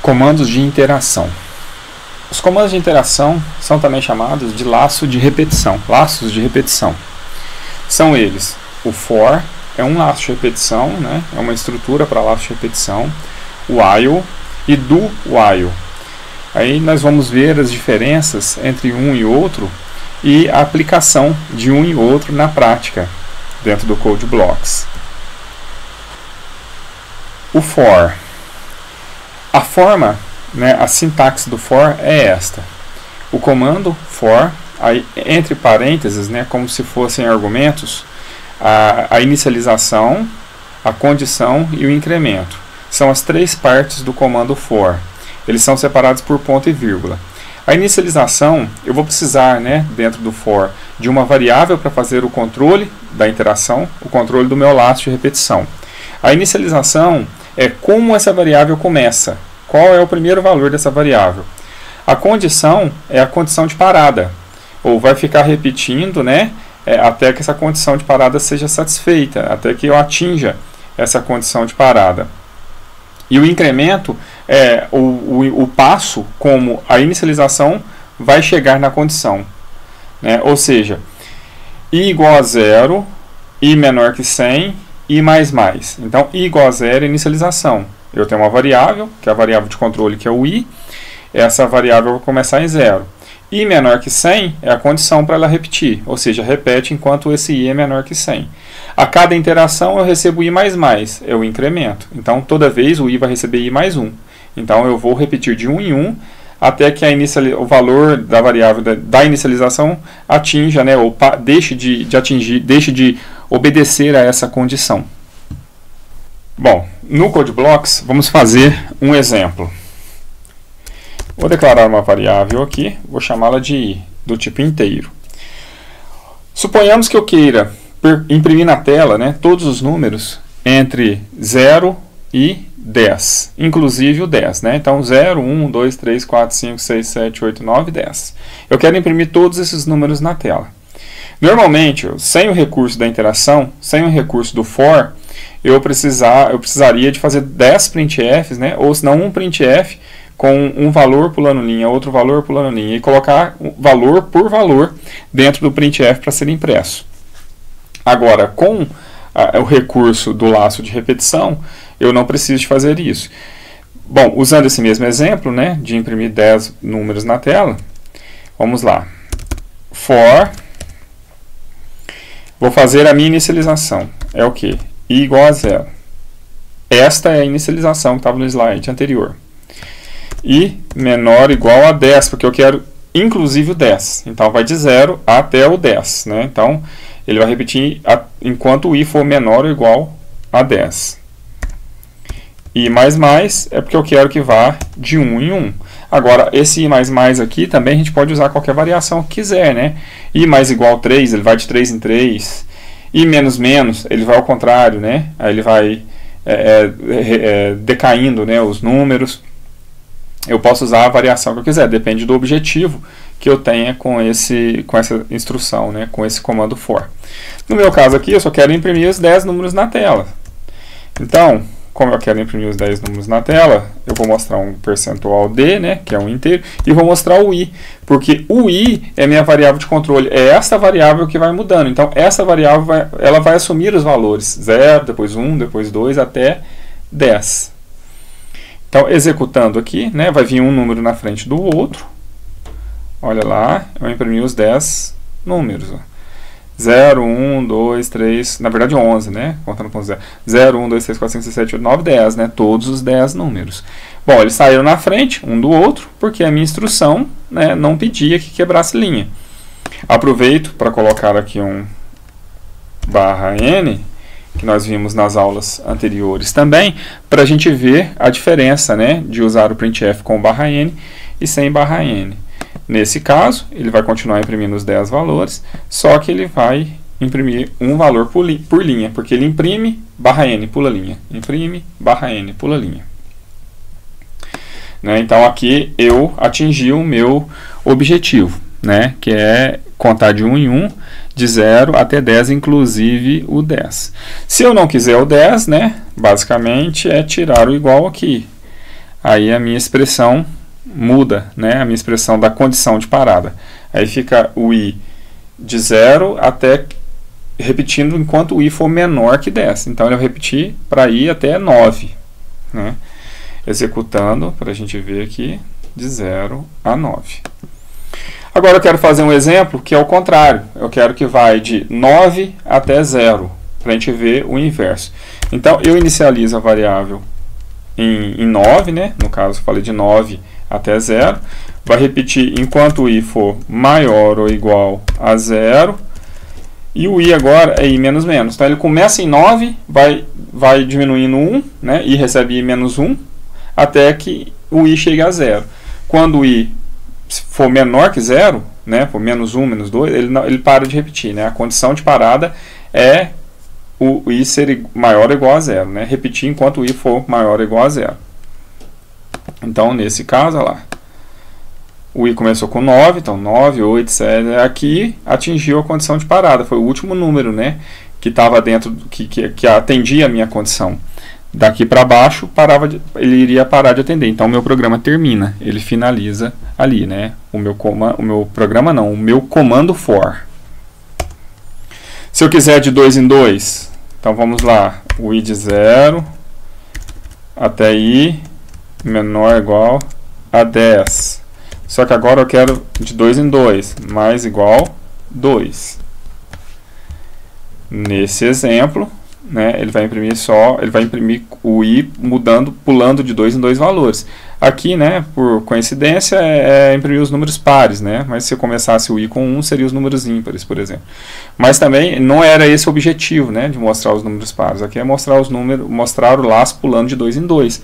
Comandos de interação. Os comandos de interação são também chamados de laço de repetição, laços de repetição. São eles: o for é um laço de repetição, né? É uma estrutura para laço de repetição, o while e do while. Aí nós vamos ver as diferenças entre um e outro e a aplicação de um e outro na prática dentro do Code Blocks. O for. A forma, né, a sintaxe do for é esta. O comando for, aí, entre parênteses, né, como se fossem argumentos, a inicialização, a condição e o incremento. São as três partes do comando for. Eles são separados por ponto e vírgula. A inicialização, eu vou precisar, né, dentro do for, de uma variável para fazer o controle da interação, o controle do meu laço de repetição. A inicialização é como essa variável começa, qual é o primeiro valor dessa variável. A condição é a condição de parada, ou vai ficar repetindo, né, até que essa condição de parada seja satisfeita, até que eu atinja essa condição de parada. E o incremento é o passo como a inicialização vai chegar na condição, né? Ou seja, i igual a 0, i menor que 100, i mais mais. Então, i igual a 0 é inicialização. Eu tenho uma variável, que é a variável de controle, que é o i. Essa variável vai começar em 0. I menor que 100 é a condição para ela repetir, ou seja, repete enquanto esse i é menor que 100. A cada interação eu recebo i mais mais, é o incremento. Então, toda vez o i vai receber i mais 1. Então, eu vou repetir de 1 em 1 até que o valor da variável da inicialização atinja, né, ou deixe de obedecer a essa condição. Bom, no Code Blocks, vamos fazer um exemplo. Vou declarar uma variável aqui, vou chamá-la de i, do tipo inteiro. Suponhamos que eu queira imprimir na tela, né, todos os números entre 0 e 10, inclusive o 10. Né? Então, 0, 1, 2, 3, 4, 5, 6, 7, 8, 9, 10. Eu quero imprimir todos esses números na tela. Normalmente, sem o recurso da interação, sem o recurso do for, eu precisaria de fazer 10 printfs, né? Ou se não um printf com um valor pulando linha, outro valor pulando linha, e colocar valor por valor dentro do printf para ser impresso. Agora, com o recurso do laço de repetição, eu não preciso de fazer isso. Bom, usando esse mesmo exemplo, né, de imprimir 10 números na tela, vamos lá. For, vou fazer a minha inicialização. É o quê? I igual a 0. Esta é a inicialização que estava no slide anterior. I menor ou igual a 10, porque eu quero inclusive o 10. Então, vai de 0 até o 10. Né? Então, ele vai repetir enquanto o i for menor ou igual a 10. I mais mais é porque eu quero que vá de 1 em 1. Agora, esse i mais mais aqui também a gente pode usar qualquer variação que quiser. Né? I mais igual a 3, ele vai de 3 em 3. I menos menos, ele vai ao contrário. Né? Aí ele vai decaindo, né, os números. Eu posso usar a variação que eu quiser, depende do objetivo que eu tenha com essa instrução, né, com esse comando for. No meu caso aqui, eu só quero imprimir os 10 números na tela. Então, como eu quero imprimir os 10 números na tela, eu vou mostrar um percentual d, né, que é um inteiro, e vou mostrar o i, porque o i é minha variável de controle, é essa variável que vai mudando. Então, essa variável ela vai assumir os valores 0, depois 1, depois 2, até 10. Então, executando aqui, né, vai vir um número na frente do outro. Olha lá, eu imprimi os 10 números. Ó. 0, 1, 2, 3, na verdade 11, né? Contando com 0. 0, 1, 2, 3, 4, 5, 6, 7, 8, 9, 10, né? Todos os 10 números. Bom, eles saíram na frente, um do outro, porque a minha instrução, né, não pedia que quebrasse linha. Aproveito para colocar aqui um /n, que nós vimos nas aulas anteriores também, para a gente ver a diferença, né, de usar o printf com /n e sem /n. Nesse caso, ele vai continuar imprimindo os 10 valores, só que ele vai imprimir um valor por linha, porque ele imprime /n, pula linha, imprime /n, pula linha. Né, então aqui eu atingi o meu objetivo, né, que é contar de 1 em 1, de 0 até 10, inclusive o 10. Se eu não quiser o 10, né, basicamente é tirar o igual aqui. aí a minha expressão muda, né? A minha expressão da condição de parada. Aí fica o i de 0 até, repetindo enquanto o i for menor que 10. Então ele vai repetir para i até 9, né? Executando, para a gente ver aqui, de 0 a 9. Agora eu quero fazer um exemplo que é o contrário. Eu quero que vai de 9 até 0, para a gente ver o inverso. Então eu inicializo a variável em 9, né? No caso eu falei de 9 até 0. Vai repetir enquanto o i for maior ou igual a 0. E o i agora é i menos menos. Então ele começa em 9, vai diminuindo 1, né? I recebe i menos 1, até que o i chegue a 0. Quando o i for menor que 0, né? For menos 1, menos 2, ele para de repetir, né? A condição de parada é o i ser maior ou igual a 0, né? Repetir enquanto o i for maior ou igual a 0. Então, nesse caso, olha lá, o i começou com 9, então 9, 8, 7, aqui atingiu a condição de parada, foi o último número, né, que estava dentro, que atendia a minha condição. Daqui para baixo, ele iria parar de atender, então o meu programa termina, ele finaliza ali, né, o meu comando for. Se eu quiser de 2 em 2, então vamos lá, o i de 0 até i menor ou igual a 10. Só que agora eu quero de 2 em 2, mais igual 2. Nesse exemplo, né, ele vai imprimir o i pulando de 2 em 2 valores. Aqui, né, por coincidência, é imprimir os números pares, né, mas se eu começasse o i com 1, seria os números ímpares, por exemplo. Mas também não era esse o objetivo, né, de mostrar os números pares. Aqui é mostrar o laço pulando de 2 em 2.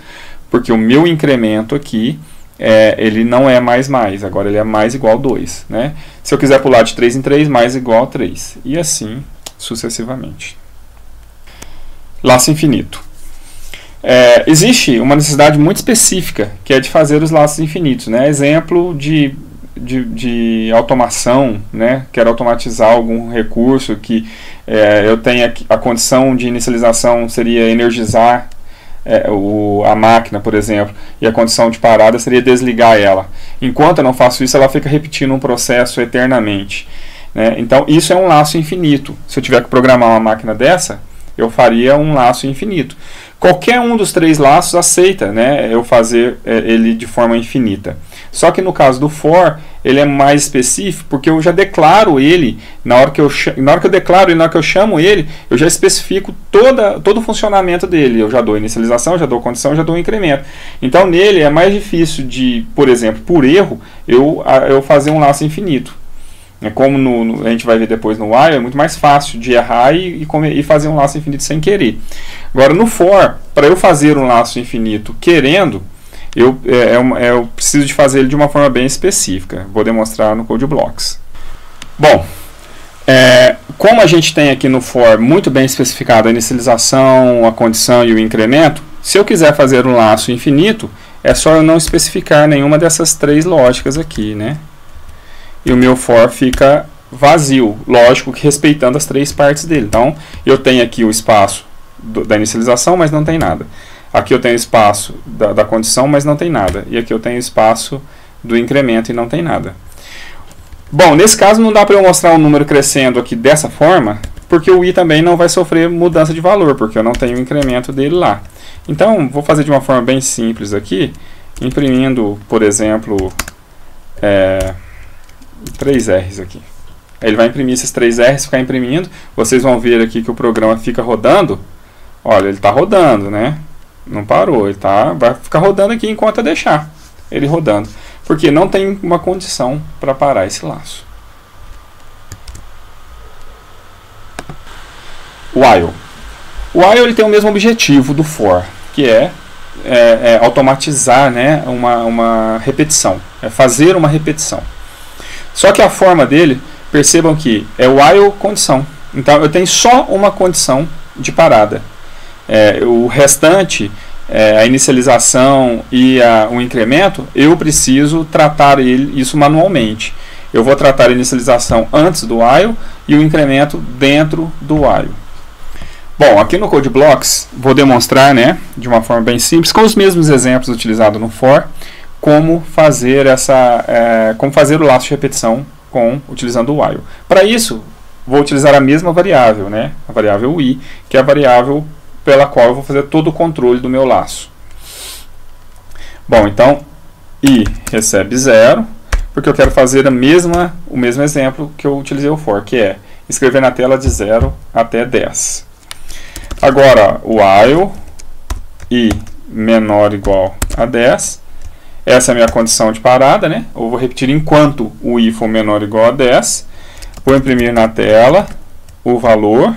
Porque o meu incremento aqui, ele não é mais, agora ele é mais igual a 2. Né? Se eu quiser pular de 3 em 3, mais igual a 3. E assim sucessivamente. Laço infinito. Existe uma necessidade muito específica, que é de fazer os laços infinitos. Né? Exemplo de automação, né? Quero automatizar algum recurso que eu tenha a condição de inicialização seria energizar a máquina, por exemplo, e a condição de parada seria desligar ela. Enquanto eu não faço isso, ela fica repetindo um processo eternamente. Né? Então, isso é um laço infinito. Se eu tiver que programar uma máquina dessa, eu faria um laço infinito. Qualquer um dos 3 laços aceita, né, eu fazer ele de forma infinita. Só que no caso do for, ele é mais específico, porque eu já declaro ele, na hora que eu declaro e na hora que eu chamo ele, eu já especifico todo o funcionamento dele. Eu já dou inicialização, já dou condição, já dou incremento. Então nele é mais difícil de, por exemplo, por erro, eu fazer um laço infinito. Como a gente vai ver depois no while, é muito mais fácil de errar e fazer um laço infinito sem querer. Agora no for, para eu fazer um laço infinito querendo, eu preciso de fazer ele de uma forma bem específica. Vou demonstrar no Code Blocks. Bom, como a gente tem aqui no for muito bem especificado a inicialização, a condição e o incremento, se eu quiser fazer um laço infinito, é só eu não especificar nenhuma dessas 3 lógicas aqui, né? E o meu for fica vazio, lógico que respeitando as 3 partes dele. Então, eu tenho aqui o espaço da inicialização, mas não tem nada. Aqui eu tenho espaço da condição, mas não tem nada. E aqui eu tenho espaço do incremento e não tem nada. Bom, nesse caso não dá para eu mostrar um número crescendo aqui dessa forma, porque o i também não vai sofrer mudança de valor, porque eu não tenho o incremento dele lá. Então, vou fazer de uma forma bem simples aqui, imprimindo, por exemplo, 3 R's aqui. Ele vai imprimir esses 3 R's, ficar imprimindo. Vocês vão ver aqui que o programa fica rodando. Olha, ele está rodando, né? Não parou, vai ficar rodando aqui enquanto eu deixar ele rodando. Porque não tem uma condição para parar esse laço. While. While ele tem o mesmo objetivo do for, que é automatizar, né, uma repetição. É fazer uma repetição. Só que a forma dele, percebam que é while condição. Então eu tenho só uma condição de parada. O restante, a inicialização e o incremento, eu preciso tratar isso manualmente. Eu vou tratar a inicialização antes do while e o incremento dentro do while. Bom, aqui no Code Blocks, vou demonstrar, né, de uma forma bem simples, com os mesmos exemplos utilizados no for, como fazer o laço de repetição utilizando o while. Para isso, vou utilizar a mesma variável, né, a variável i, que é a variável pela qual eu vou fazer todo o controle do meu laço. Bom, então, i recebe 0, porque eu quero fazer o mesmo exemplo que eu utilizei o for, que é escrever na tela de 0 até 10. Agora, o while i menor ou igual a 10. Essa é a minha condição de parada, né? Eu vou repetir enquanto o i for menor ou igual a 10. Vou imprimir na tela o valor,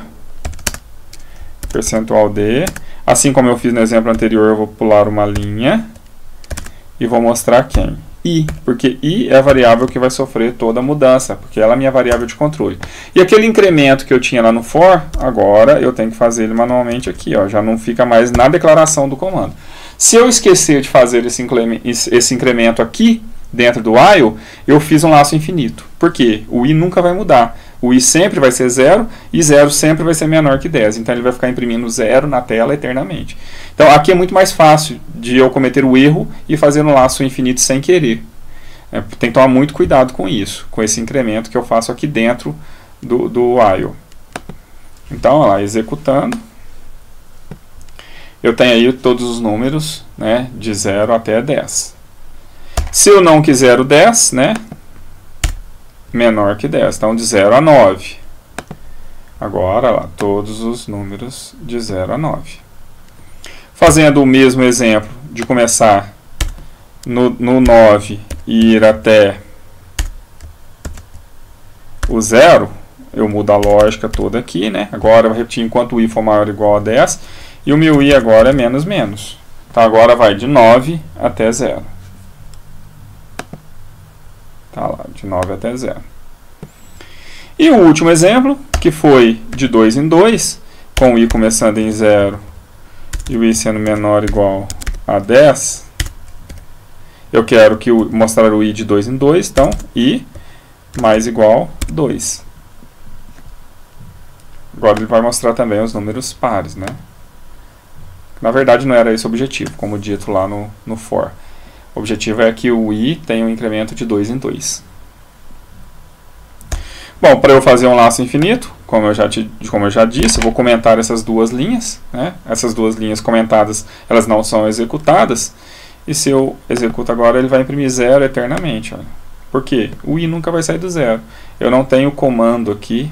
percentual d. Assim como eu fiz no exemplo anterior, eu vou pular uma linha e vou mostrar quem? I, porque i é a variável que vai sofrer toda a mudança, porque ela é a minha variável de controle. E aquele incremento que eu tinha lá no for, agora eu tenho que fazer ele manualmente aqui, ó, já não fica mais na declaração do comando. Se eu esquecer de fazer esse incremento aqui, dentro do while, eu fiz um laço infinito. Por quê? O i nunca vai mudar. O i sempre vai ser 0 e 0 sempre vai ser menor que 10. Então ele vai ficar imprimindo 0 na tela eternamente. Então aqui é muito mais fácil de eu cometer o erro e fazer um laço infinito sem querer. Tem que tomar muito cuidado com isso, com esse incremento que eu faço aqui dentro do while. Então, olha lá, executando. Eu tenho aí todos os números, né, de 0 até 10. Se eu não quiser o 10, né, menor que 10, então de 0 a 9. Agora, lá, todos os números de 0 a 9. Fazendo o mesmo exemplo de começar no 9 e ir até o 0, eu mudo a lógica toda aqui, né? Agora eu vou repetir enquanto o i for maior ou igual a 10, e o meu i agora é menos menos. Então agora vai de 9 até 0. Tá lá, de 9 até 0. E o último exemplo, que foi de 2 em 2, com o i começando em 0 e o i sendo menor ou igual a 10, eu quero mostrar o i de 2 em 2, então i mais igual 2. Agora ele vai mostrar também os números pares, né? Na verdade não era esse o objetivo, como dito lá no for. O objetivo é que o i tenha um incremento de 2 em 2. Bom, para eu fazer um laço infinito, como eu já disse, eu vou comentar essas duas linhas, né? Essas duas linhas comentadas, elas não são executadas. E se eu executo agora, ele vai imprimir 0 eternamente. Olha. Por quê? O i nunca vai sair do 0. Eu não tenho comando aqui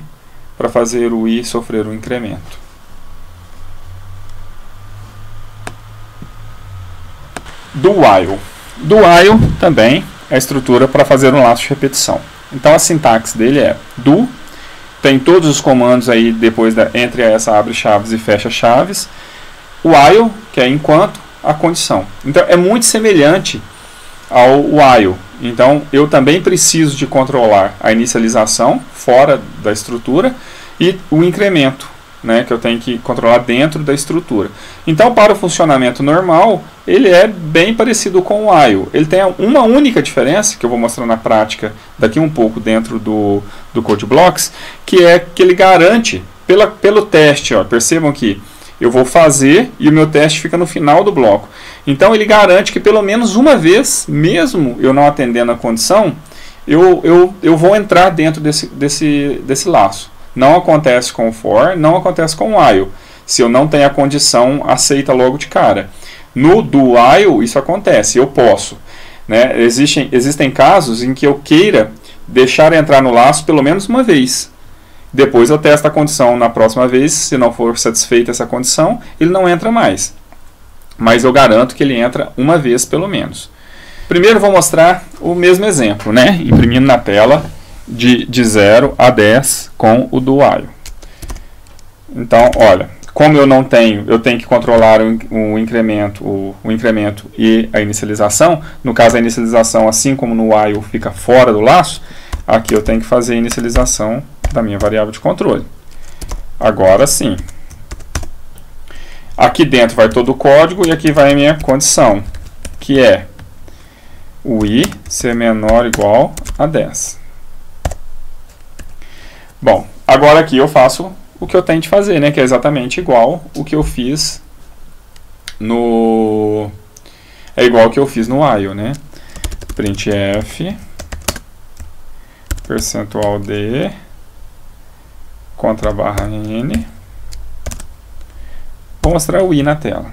para fazer o i sofrer um incremento. Do while. Do while também é a estrutura para fazer um laço de repetição. Então a sintaxe dele é do, tem todos os comandos aí depois entre essa abre chaves e fecha chaves. While, que é enquanto, a condição. Então é muito semelhante ao while. Então eu também preciso de controlar a inicialização fora da estrutura e o incremento, né, que eu tenho que controlar dentro da estrutura. Então para o funcionamento normal, ele é bem parecido com o while. Ele tem uma única diferença, que eu vou mostrar na prática daqui um pouco dentro do Code Blocks, que é que ele garante, pelo teste, ó, percebam que eu vou fazer e o meu teste fica no final do bloco. Então ele garante que pelo menos uma vez, mesmo eu não atendendo a condição, eu vou entrar dentro desse laço. Não acontece com o for, não acontece com o while, se eu não tenho a condição aceita logo de cara. No do while isso acontece, eu posso. Né? Existem casos em que eu queira deixar entrar no laço pelo menos uma vez. Depois eu testo a condição na próxima vez, se não for satisfeita essa condição, ele não entra mais. Mas eu garanto que ele entra uma vez pelo menos. Primeiro vou mostrar o mesmo exemplo, né? Imprimindo na tela de 0 a 10 com o do while. Então, olha, como eu não tenho, eu tenho que controlar o incremento e a inicialização. No caso, a inicialização, assim como no while, fica fora do laço. Aqui eu tenho que fazer a inicialização da minha variável de controle. Agora sim. Aqui dentro vai todo o código e aqui vai a minha condição, que é o i ser menor ou igual a 10. Bom, agora aqui eu faço o que eu tenho de fazer, né? Que é exatamente igual o que eu fiz no... É igual o que eu fiz no while, né? Printf, percentual d, contra barra n. Vou mostrar o i na tela.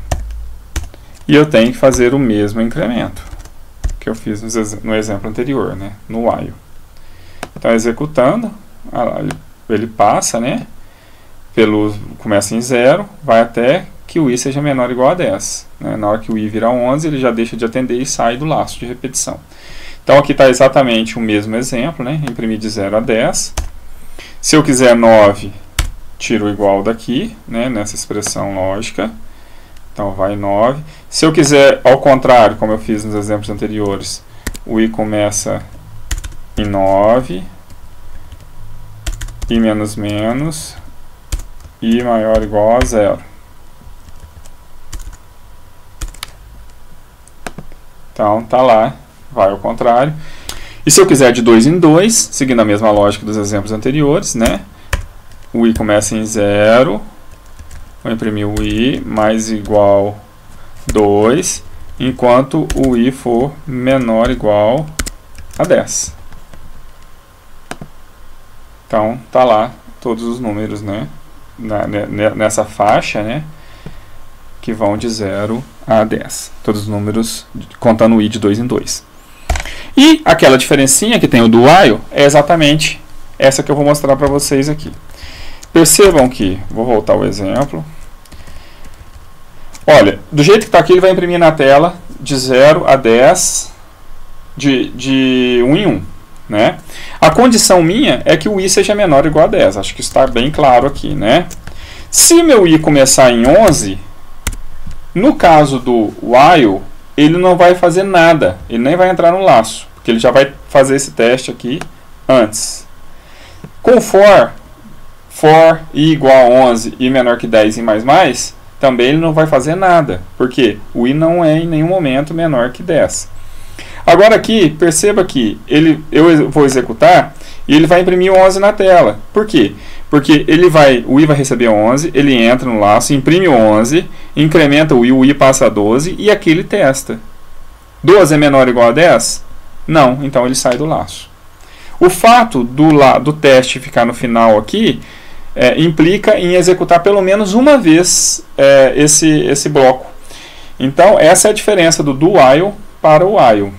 E eu tenho que fazer o mesmo incremento que eu fiz no exemplo anterior, né? No while. Então, executando, ele passa, né? Começa em 0, vai até que o i seja menor ou igual a 10. Né? Na hora que o i virar 11, ele já deixa de atender e sai do laço de repetição. Então, aqui está exatamente o mesmo exemplo, né? Imprimir de 0 a 10. Se eu quiser 9, tiro o igual daqui, né? Nessa expressão lógica. Então, vai 9. Se eu quiser, ao contrário, como eu fiz nos exemplos anteriores, o i começa em 9, i menos menos, i maior ou igual a 0. Então, tá lá, vai ao contrário. E se eu quiser de 2 em 2, seguindo a mesma lógica dos exemplos anteriores, né? O i começa em 0, vou imprimir o i mais igual 2, enquanto o i for menor ou igual a 10. Então, tá lá todos os números, né? Nessa faixa, né? Que vão de 0 a 10. Todos os números contando o i de 2 em 2. E aquela diferencinha que tem o do while é exatamente essa que eu vou mostrar para vocês aqui. Percebam que, vou voltar ao exemplo. Olha, do jeito que está aqui, ele vai imprimir na tela de 0 a 10, de 1 em 1. Né? A condição minha é que o i seja menor ou igual a 10. Acho que está bem claro aqui. Né? Se meu i começar em 11, no caso do while, ele não vai fazer nada. Ele nem vai entrar no laço, porque ele já vai fazer esse teste aqui antes. Com for i igual a 11 e menor que 10 e mais, também ele não vai fazer nada, porque o i não é em nenhum momento menor que 10. Agora aqui, perceba que eu vou executar e ele vai imprimir 11 na tela. Por quê? Porque o i vai receber 11, ele entra no laço, imprime 11, incrementa o i passa a 12 e aqui ele testa. 12 é menor ou igual a 10? Não, então ele sai do laço. O fato do teste ficar no final aqui implica em executar pelo menos uma vez esse bloco. Então, essa é a diferença do while para o while.